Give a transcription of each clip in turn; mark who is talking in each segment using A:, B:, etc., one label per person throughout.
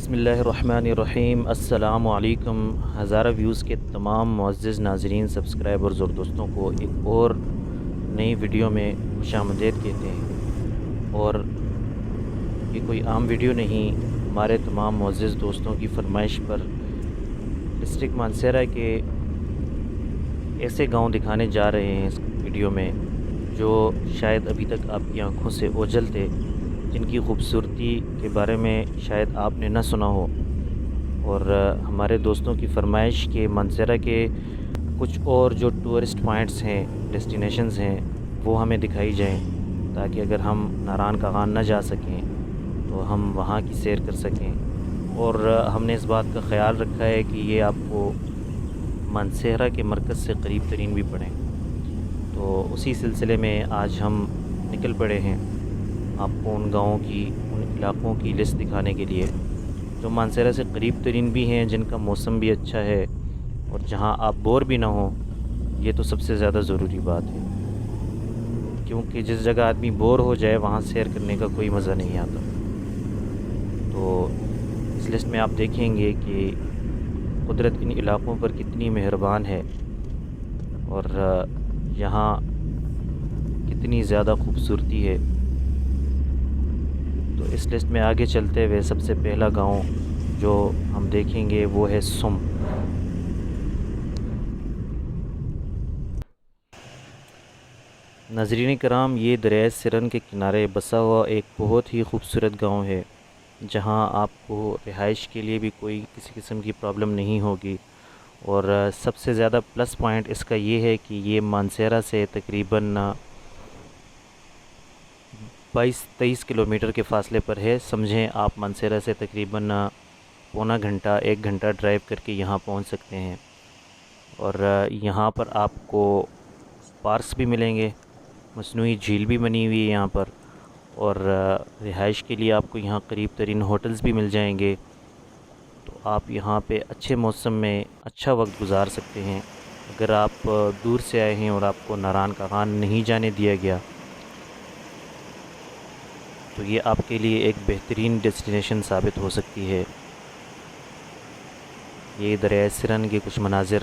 A: بسم اللہ الرحمن الرحیم۔ السلام علیکم۔ ہزارہ ویوز کے تمام معزز ناظرین، سبسکرائبرز اور دوستوں کو ایک اور نئی ویڈیو میں خوش آمدید کہتے ہیں۔ اور یہ کوئی عام ویڈیو نہیں، ہمارے تمام معزز دوستوں کی فرمائش پر ڈسٹرکٹ مانسہرہ کے ایسے گاؤں دکھانے جا رہے ہیں اس ویڈیو میں جو شاید ابھی تک آپ کی آنکھوں سے اوجھل تھے، جن کی خوبصورتی کے بارے میں شاید آپ نے نہ سنا ہو، اور ہمارے دوستوں کی فرمائش کے مانسہرہ کے کچھ اور جو ٹورسٹ پوائنٹس ہیں، ڈیسٹینیشنز ہیں، وہ ہمیں دکھائی جائیں، تاکہ اگر ہم ناران کاغان نہ جا سکیں تو ہم وہاں کی سیر کر سکیں۔ اور ہم نے اس بات کا خیال رکھا ہے کہ یہ آپ کو مانسہرہ کے مرکز سے قریب ترین بھی پڑیں، تو اسی سلسلے میں آج ہم نکل پڑے ہیں آپ کو ان گاؤں کی، ان علاقوں کی لسٹ دکھانے کے لیے جو مانسہرہ سے قریب ترین بھی ہیں، جن کا موسم بھی اچھا ہے اور جہاں آپ بور بھی نہ ہوں۔ یہ تو سب سے زیادہ ضروری بات ہے، کیونکہ جس جگہ آدمی بور ہو جائے وہاں سیر کرنے کا کوئی مزہ نہیں آتا۔ تو اس لسٹ میں آپ دیکھیں گے کہ قدرت ان علاقوں پر کتنی مہربان ہے اور یہاں کتنی زیادہ خوبصورتی ہے۔ تو اس لسٹ میں آگے چلتے ہوئے سب سے پہلا گاؤں جو ہم دیکھیں گے وہ ہے سم۔ ناظرین کرام، یہ دریائے سرن کے کنارے بسا ہوا ایک بہت ہی خوبصورت گاؤں ہے، جہاں آپ کو رہائش کے لیے بھی کوئی کسی قسم کی پرابلم نہیں ہوگی۔ اور سب سے زیادہ پلس پوائنٹ اس کا یہ ہے کہ یہ مانسہرہ سے تقریباً 22-23 کلومیٹر کے فاصلے پر ہے۔ سمجھیں آپ مانسہرہ سے تقریباً پونا گھنٹہ 1 گھنٹہ ڈرائیو کر کے یہاں پہنچ سکتے ہیں۔ اور یہاں پر آپ کو پارکس بھی ملیں گے، مصنوعی جھیل بھی بنی ہوئی ہے یہاں پر، اور رہائش کے لیے آپ کو یہاں قریب ترین ہوٹلز بھی مل جائیں گے۔ تو آپ یہاں پہ اچھے موسم میں اچھا وقت گزار سکتے ہیں۔ اگر آپ دور سے آئے ہیں اور آپ کو ناران کاغان نہیں جانے دیا گیا تو یہ آپ کے لیے ایک بہترین ڈیسٹینیشن ثابت ہو سکتی ہے۔ یہ دریائے سرن کے کچھ مناظر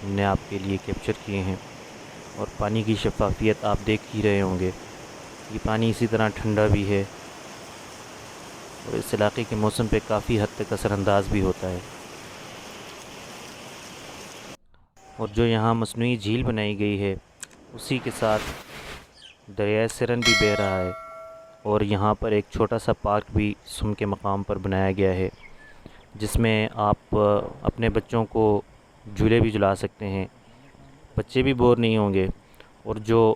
A: ہم نے آپ کے لیے کیپچر کیے ہیں، اور پانی کی شفافیت آپ دیکھ ہی رہے ہوں گے۔ یہ پانی اسی طرح ٹھنڈا بھی ہے اور اس علاقے کے موسم پہ کافی حد تک اثر انداز بھی ہوتا ہے۔ اور جو یہاں مصنوعی جھیل بنائی گئی ہے اسی کے ساتھ دریائے سرن بھی بہہ رہا ہے، اور یہاں پر ایک چھوٹا سا پارک بھی سم کے مقام پر بنایا گیا ہے، جس میں آپ اپنے بچوں کو جھولے بھی جھلا سکتے ہیں، بچے بھی بور نہیں ہوں گے۔ اور جو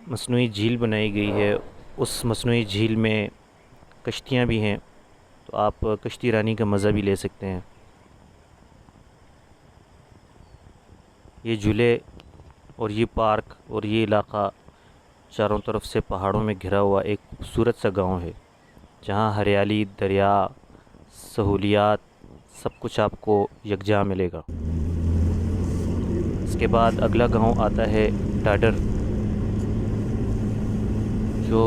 A: مصنوعی جھیل بنائی گئی ہے اس مصنوعی جھیل میں کشتیاں بھی ہیں، تو آپ کشتی رانی کا مزہ بھی لے سکتے ہیں۔ یہ جھولے اور یہ پارک اور یہ علاقہ چاروں طرف سے پہاڑوں میں گھرا ہوا ایک خوبصورت سا گاؤں ہے، جہاں ہریالی، دریا، سہولیات، سب کچھ آپ کو یکجا ملے گا۔ اس کے بعد اگلا گاؤں آتا ہے ڈاڈر، جو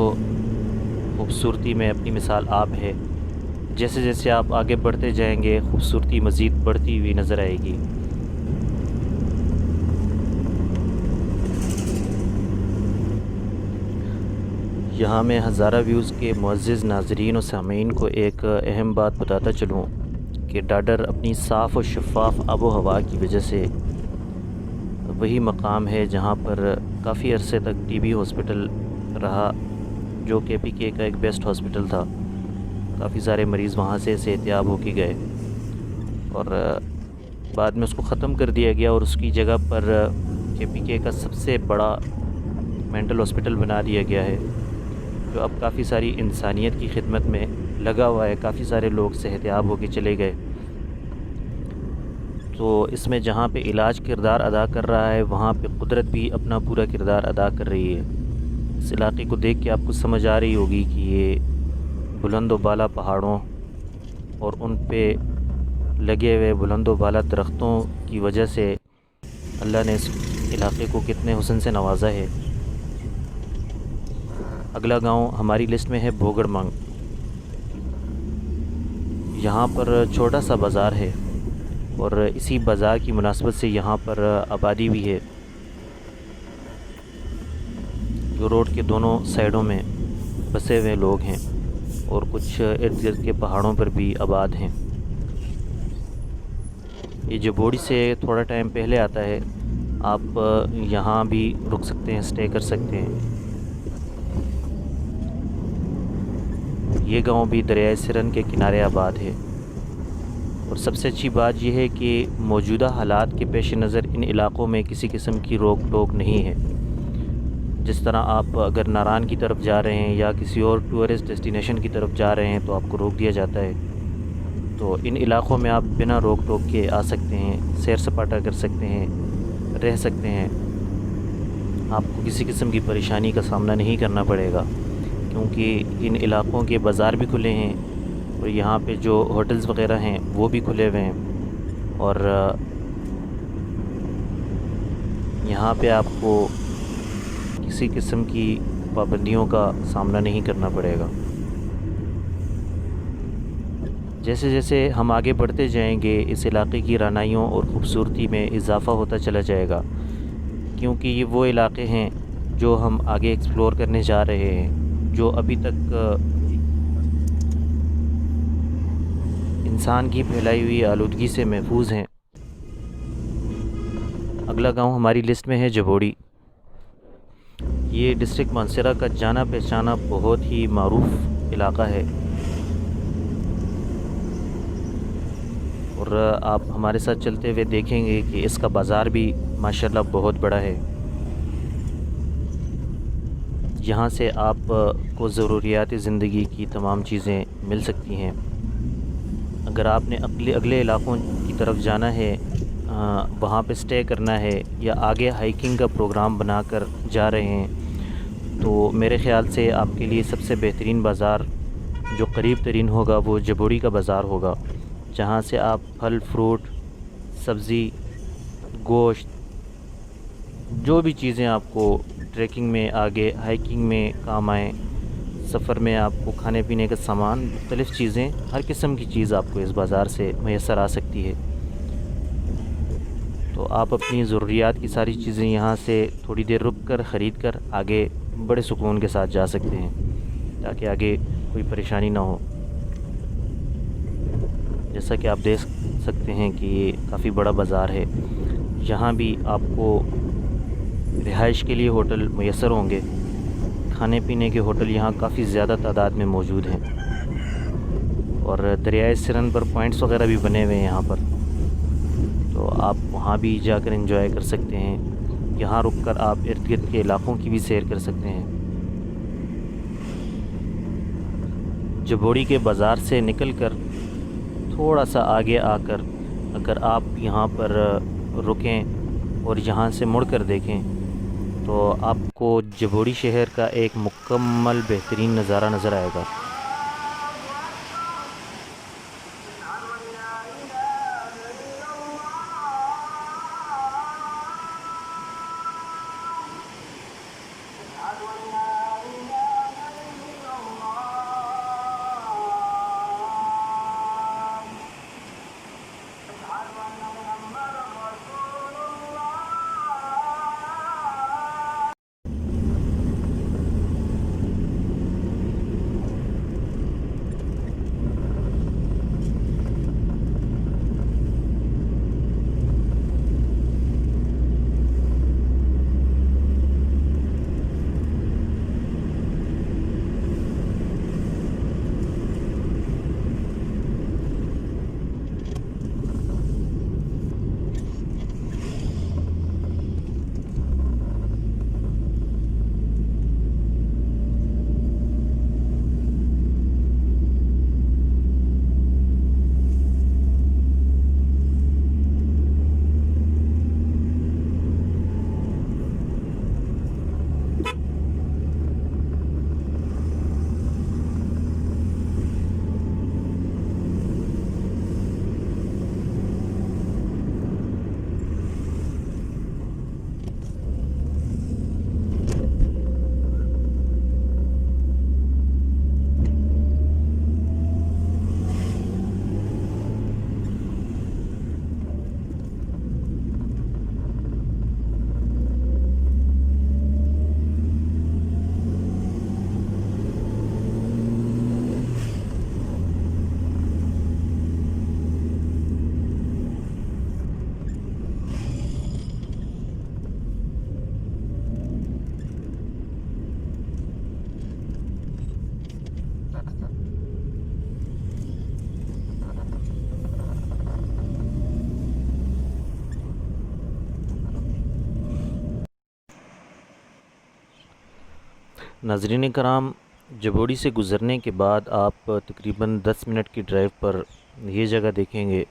A: خوبصورتی میں اپنی مثال آپ ہے۔ جیسے جیسے آپ آگے بڑھتے جائیں گے خوبصورتی مزید بڑھتی ہوئی نظر آئے گی۔ یہاں میں ہزارہ ویوز کے معزز ناظرین و سامعین کو ایک اہم بات بتاتا چلوں کہ ڈاڈر اپنی صاف و شفاف آب و ہوا کی وجہ سے وہی مقام ہے جہاں پر کافی عرصے تک ٹی بی ہاسپٹل رہا، جو کے پی کے کا ایک بیسٹ ہاسپٹل تھا۔ کافی سارے مریض وہاں سے صحتیاب ہو کے گئے، اور بعد میں اس کو ختم کر دیا گیا، اور اس کی جگہ پر کے پی کے کا سب سے بڑا مینٹل ہاسپٹل بنا دیا گیا ہے، جو اب کافی ساری انسانیت کی خدمت میں لگا ہوا ہے۔ کافی سارے لوگ صحتیاب ہو کے چلے گئے۔ تو اس میں جہاں پہ علاج کردار ادا کر رہا ہے، وہاں پہ قدرت بھی اپنا پورا کردار ادا کر رہی ہے۔ اس علاقے کو دیکھ کے آپ کو سمجھ آ رہی ہوگی کہ یہ بلند و بالا پہاڑوں اور ان پہ لگے ہوئے بلند و بالا درختوں کی وجہ سے اللہ نے اس علاقے کو کتنے حسن سے نوازا ہے۔ اگلا گاؤں ہماری لسٹ میں ہے بھوگڑ مانگ۔ یہاں پر چھوٹا سا بازار ہے اور اسی بازار کی مناسبت سے یہاں پر آبادی بھی ہے، جو روڈ کے دونوں سائڈوں میں بسے ہوئے لوگ ہیں اور کچھ ارد گرد کے پہاڑوں پر بھی آباد ہیں۔ یہ جبوڑی سے تھوڑا ٹائم پہلے آتا ہے، آپ یہاں بھی رک سکتے ہیں، اسٹے کر سکتے ہیں۔ یہ گاؤں بھی دریائے سرن کے کنارے آباد ہے، اور سب سے اچھی بات یہ ہے کہ موجودہ حالات کے پیش نظر ان علاقوں میں کسی قسم کی روک ٹوک نہیں ہے۔ جس طرح آپ اگر ناران کی طرف جا رہے ہیں یا کسی اور ٹورسٹ ڈیسٹینیشن کی طرف جا رہے ہیں تو آپ کو روک دیا جاتا ہے، تو ان علاقوں میں آپ بنا روک ٹوک کے آ سکتے ہیں، سیر سپاٹا کر سکتے ہیں، رہ سکتے ہیں۔ آپ کو کسی قسم کی پریشانی کا سامنا نہیں کرنا پڑے گا، کیونکہ ان علاقوں کے بازار بھی کھلے ہیں اور یہاں پہ جو ہوٹلز وغیرہ ہیں وہ بھی کھلے ہوئے ہیں، اور یہاں پہ آپ کو کسی قسم کی پابندیوں کا سامنا نہیں کرنا پڑے گا۔ جیسے جیسے ہم آگے بڑھتے جائیں گے اس علاقے کی رعنائیوں اور خوبصورتی میں اضافہ ہوتا چلا جائے گا، کیونکہ یہ وہ علاقے ہیں جو ہم آگے ایکسپلور کرنے جا رہے ہیں، جو ابھی تک انسان کی پھیلائی ہوئی آلودگی سے محفوظ ہیں۔ اگلا گاؤں ہماری لسٹ میں ہے جبوڑی۔ یہ ڈسٹرکٹ مانسیرا کا جانا پہچانا بہت ہی معروف علاقہ ہے، اور آپ ہمارے ساتھ چلتے ہوئے دیکھیں گے کہ اس کا بازار بھی ماشاءاللہ بہت بڑا ہے۔ یہاں سے آپ کو ضروریات زندگی کی تمام چیزیں مل سکتی ہیں۔ اگر آپ نے اگلے علاقوں کی طرف جانا ہے، وہاں پہ اسٹے کرنا ہے یا آگے ہائیکنگ کا پروگرام بنا کر جا رہے ہیں، تو میرے خیال سے آپ کے لیے سب سے بہترین بازار جو قریب ترین ہوگا وہ جبوڑی کا بازار ہوگا، جہاں سے آپ پھل فروٹ، سبزی، گوشت، جو بھی چیزیں آپ کو ٹریکنگ میں، آگے ہائیکنگ میں کام آئیں، سفر میں آپ کو کھانے پینے کا سامان، مختلف چیزیں، ہر قسم کی چیز آپ کو اس بازار سے میسر آ سکتی ہے۔ تو آپ اپنی ضروریات کی ساری چیزیں یہاں سے تھوڑی دیر رک کر خرید کر آگے بڑے سکون کے ساتھ جا سکتے ہیں، تاکہ آگے کوئی پریشانی نہ ہو۔ جیسا کہ آپ دیکھ سکتے ہیں کہ یہ کافی بڑا بازار ہے، یہاں بھی آپ کو رہائش کے لیے ہوٹل میسر ہوں گے، کھانے پینے کے ہوٹل یہاں کافی زیادہ تعداد میں موجود ہیں، اور دریائے سرن پر پوائنٹس وغیرہ بھی بنے ہوئے ہیں یہاں پر، تو آپ وہاں بھی جا کر انجوائے کر سکتے ہیں۔ یہاں رک کر آپ ارد گرد کے علاقوں کی بھی سیر کر سکتے ہیں۔ جبوڑی کے بازار سے نکل کر تھوڑا سا آگے آ کر اگر آپ یہاں پر رکیں اور یہاں سے مڑ کر دیکھیں تو آپ کو جبوڑی شہر کا ایک مکمل بہترین نظارہ نظر آئے گا۔ ناظرین کرام، جبوڑی سے گزرنے کے بعد آپ تقریباً 10 منٹ کی ڈرائیو پر یہ جگہ دیکھیں گے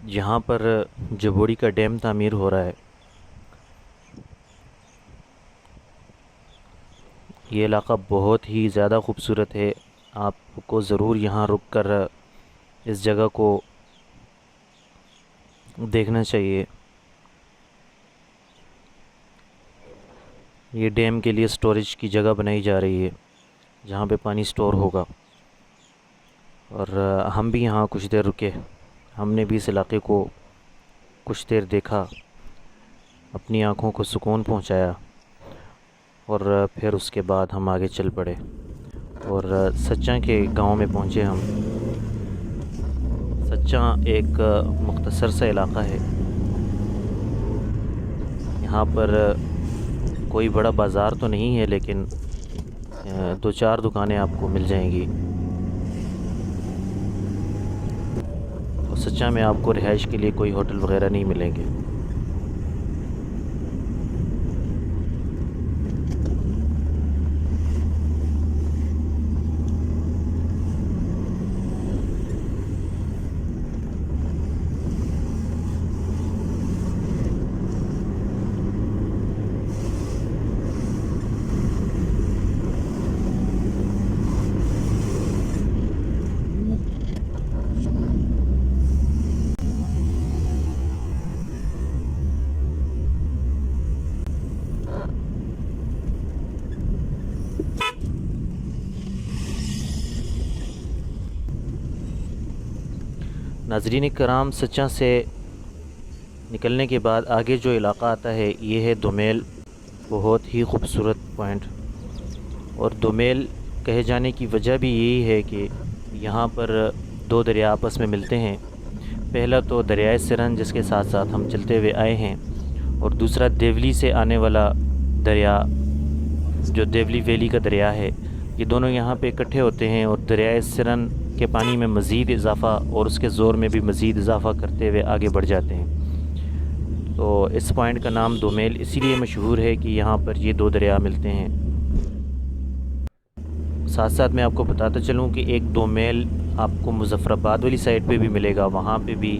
A: جہاں پر جبوڑی کا ڈیم تعمیر ہو رہا ہے۔ یہ علاقہ بہت ہی زیادہ خوبصورت ہے، آپ کو ضرور یہاں رک کر اس جگہ کو دیکھنا چاہیے۔ یہ ڈیم کے لیے سٹوریج کی جگہ بنائی جا رہی ہے جہاں پہ پانی سٹور ہوگا، اور ہم بھی یہاں کچھ دیر رکے۔ ہم نے بھی اس علاقے کو کچھ دیر دیکھا، اپنی آنکھوں کو سکون پہنچایا، اور پھر اس کے بعد ہم آگے چل پڑے اور سچاں کے گاؤں میں پہنچے ہم۔ سچاں ایک مختصر سا علاقہ ہے، یہاں پر کوئی بڑا بازار تو نہیں ہے، لیکن 2-4 دکانیں آپ کو مل جائیں گی، اور سچاں میں آپ کو رہائش کے لیے کوئی ہوٹل وغیرہ نہیں ملیں گے۔ ناظرین کرام، سچاں سے نکلنے کے بعد آگے جو علاقہ آتا ہے یہ ہے دومیل، بہت ہی خوبصورت پوائنٹ۔ اور دومیل کہے جانے کی وجہ بھی یہی ہے کہ یہاں پر 2 دریا آپس میں ملتے ہیں۔ پہلا تو دریائے سرن جس کے ساتھ ساتھ ہم چلتے ہوئے آئے ہیں، اور دوسرا دیولی سے آنے والا دریا جو دیولی ویلی کا دریا ہے۔ یہ دونوں یہاں پہ اکٹھے ہوتے ہیں، اور دریائے سرن کے پانی میں مزید اضافہ اور اس کے زور میں بھی مزید اضافہ کرتے ہوئے آگے بڑھ جاتے ہیں۔ تو اس پوائنٹ کا نام دومیل اسی لیے مشہور ہے کہ یہاں پر یہ 2 دریا ملتے ہیں۔ ساتھ ساتھ میں آپ کو بتاتا چلوں کہ ایک دومیل آپ کو مظفر آباد والی سائڈ پہ بھی ملے گا، وہاں پہ بھی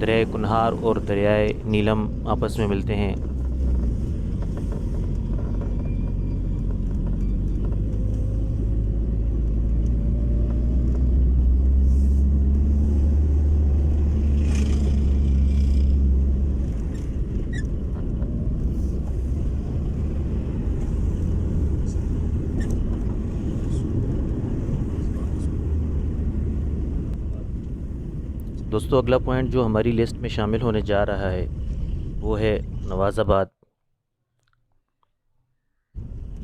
A: دریائے کنہار اور دریائے نیلم آپس میں ملتے ہیں۔ دوستو، اگلا پوائنٹ جو ہماری لسٹ میں شامل ہونے جا رہا ہے وہ ہے نواز آباد۔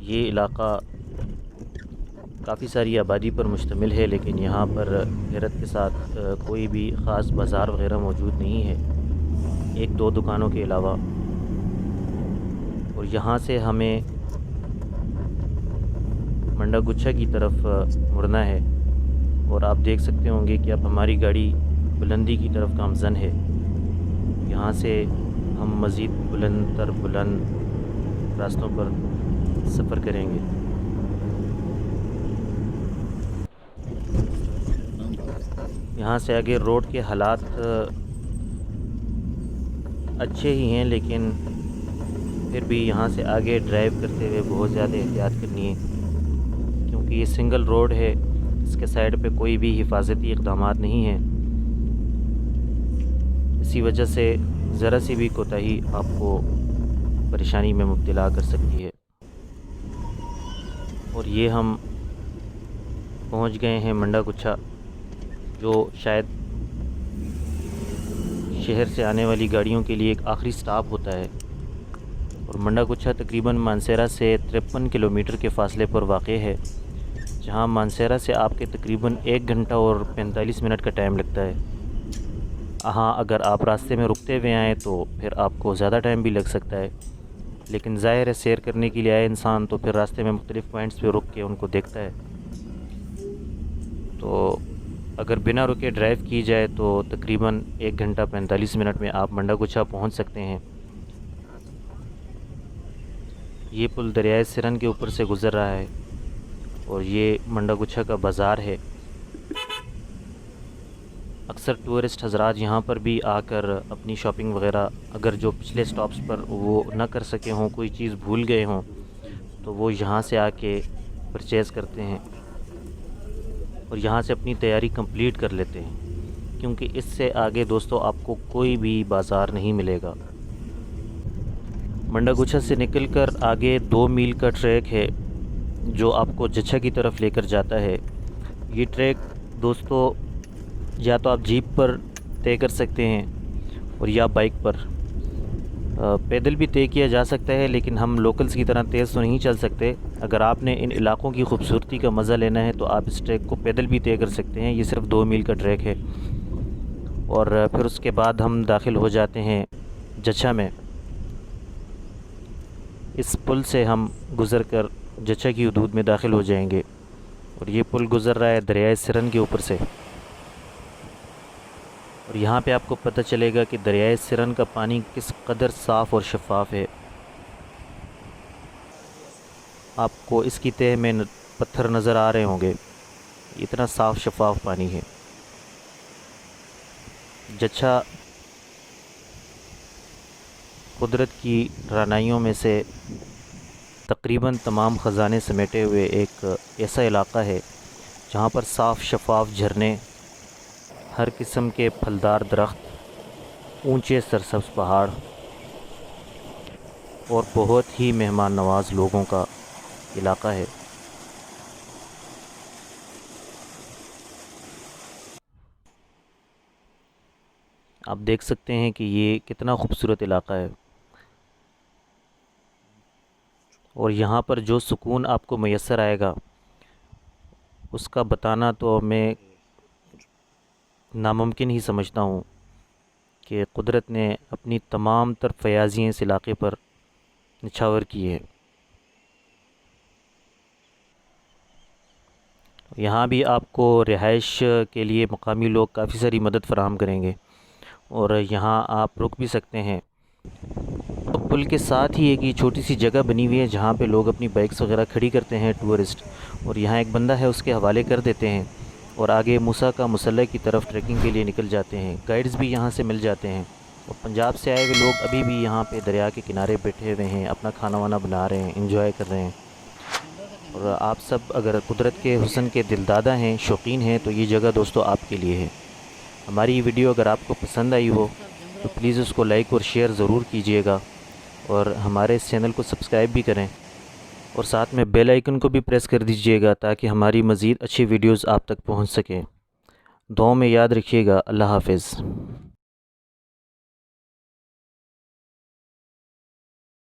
A: یہ علاقہ کافی ساری آبادی پر مشتمل ہے، لیکن یہاں پر حیرت کے ساتھ کوئی بھی خاص بازار وغیرہ موجود نہیں ہے، 1-2 دکانوں کے علاوہ۔ اور یہاں سے ہمیں منڈا گچھا کی طرف مڑنا ہے، اور آپ دیکھ سکتے ہوں گے کہ اب ہماری گاڑی بلندی کی طرف گامزن ہے۔ یہاں سے ہم مزید بلند تر بلند راستوں پر سفر کریں گے۔ یہاں سے آگے روڈ کے حالات اچھے ہی ہیں، لیکن پھر بھی یہاں سے آگے ڈرائیو کرتے ہوئے بہت زیادہ احتیاط کرنی ہے، کیونکہ یہ سنگل روڈ ہے، اس کے سائڈ پہ کوئی بھی حفاظتی اقدامات نہیں ہیں۔ اسی وجہ سے ذرا سی بھی کوتاہی آپ کو پریشانی میں مبتلا کر سکتی ہے۔ اور یہ ہم پہنچ گئے ہیں منڈا گچھا، جو شاید شہر سے آنے والی گاڑیوں کے لیے ایک آخری سٹاپ ہوتا ہے۔ اور منڈا گچھا تقریباً مانسہرہ سے 53 کلومیٹر کے فاصلے پر واقع ہے، جہاں مانسہرہ سے آپ کے تقریباً 1 گھنٹہ اور 45 منٹ کا ٹائم لگتا ہے۔ ہاں، اگر آپ راستے میں رکتے ہوئے آئیں تو پھر آپ کو زیادہ ٹائم بھی لگ سکتا ہے، لیکن ظاہر ہے سیر کرنے کے لیے آئے انسان تو پھر راستے میں مختلف پوائنٹس پہ رک کے ان کو دیکھتا ہے۔ تو اگر بنا رکے ڈرائیو کی جائے تو تقریباً 1 گھنٹہ 45 منٹ میں آپ منڈا گچھا پہنچ سکتے ہیں۔ یہ پل دریائے سرن کے اوپر سے گزر رہا ہے اور یہ منڈا گچھا کا بازار ہے۔ اکثر ٹورسٹ حضرات یہاں پر بھی آ کر اپنی شاپنگ وغیرہ، اگر جو پچھلے سٹاپس پر وہ نہ کر سکے ہوں، کوئی چیز بھول گئے ہوں، تو وہ یہاں سے آ کے پرچیز کرتے ہیں اور یہاں سے اپنی تیاری کمپلیٹ کر لیتے ہیں، کیونکہ اس سے آگے دوستو آپ کو کوئی بھی بازار نہیں ملے گا۔ منڈا گچھا سے نکل کر آگے 2 میل کا ٹریک ہے جو آپ کو جچھا کی طرف لے کر جاتا ہے۔ یہ ٹریک دوستو یا تو آپ جیپ پر طے کر سکتے ہیں اور یا بائک پر، پیدل بھی طے کیا جا سکتا ہے، لیکن ہم لوکلز کی طرح تیز تو نہیں چل سکتے۔ اگر آپ نے ان علاقوں کی خوبصورتی کا مزہ لینا ہے تو آپ اس ٹریک کو پیدل بھی طے کر سکتے ہیں۔ یہ صرف 2 میل کا ٹریک ہے اور پھر اس کے بعد ہم داخل ہو جاتے ہیں جچھا میں۔ اس پل سے ہم گزر کر جچھا کی حدود میں داخل ہو جائیں گے اور یہ پل گزر رہا ہے دریائے سرن کے اوپر سے، اور یہاں پہ آپ کو پتہ چلے گا کہ دریائے سرن کا پانی کس قدر صاف اور شفاف ہے۔ آپ کو اس کی تہہ میں پتھر نظر آ رہے ہوں گے، اتنا صاف شفاف پانی ہے۔ جچھا قدرت کی رعنائیوں میں سے تقریباً تمام خزانے سمیٹے ہوئے ایک ایسا علاقہ ہے جہاں پر صاف شفاف جھرنے، ہر قسم کے پھلدار درخت، اونچے سرسبز پہاڑ اور بہت ہی مہمان نواز لوگوں کا علاقہ ہے۔ آپ دیکھ سکتے ہیں کہ یہ کتنا خوبصورت علاقہ ہے، اور یہاں پر جو سکون آپ کو میسر آئے گا اس کا بتانا تو میں ناممکن ہی سمجھتا ہوں کہ قدرت نے اپنی تمام تر فیاضییں اس علاقے پر نچھاور کی ہے۔ یہاں بھی آپ کو رہائش کے لیے مقامی لوگ کافی ساری مدد فراہم کریں گے اور یہاں آپ رک بھی سکتے ہیں۔ پل کے ساتھ ہی ایک یہ چھوٹی سی جگہ بنی ہوئی ہے جہاں پہ لوگ اپنی بائکس وغیرہ کھڑی کرتے ہیں ٹورسٹ، اور یہاں ایک بندہ ہے اس کے حوالے کر دیتے ہیں اور آگے موسیٰ کا مسلح کی طرف ٹریکنگ کے لیے نکل جاتے ہیں۔ گائیڈز بھی یہاں سے مل جاتے ہیں اور پنجاب سے آئے ہوئے لوگ ابھی بھی یہاں پہ دریا کے کنارے بیٹھے ہوئے ہیں، اپنا کھانا وانا بنا رہے ہیں، انجوائے کر رہے ہیں۔ اور آپ سب اگر قدرت کے حسن کے دلدادہ ہیں، شوقین ہیں، تو یہ جگہ دوستو آپ کے لیے ہے۔ ہماری یہ ویڈیو اگر آپ کو پسند آئی ہو تو پلیز اس کو لائک اور شیئر ضرور کیجئے گا، اور ہمارے اس چینل کو سبسکرائب بھی کریں اور ساتھ میں بیل آئیکن کو بھی پریس کر دیجئے گا تاکہ ہماری مزید اچھی ویڈیوز آپ تک پہنچ سکیں۔ دعاؤں میں یاد رکھیے گا۔ اللہ حافظ۔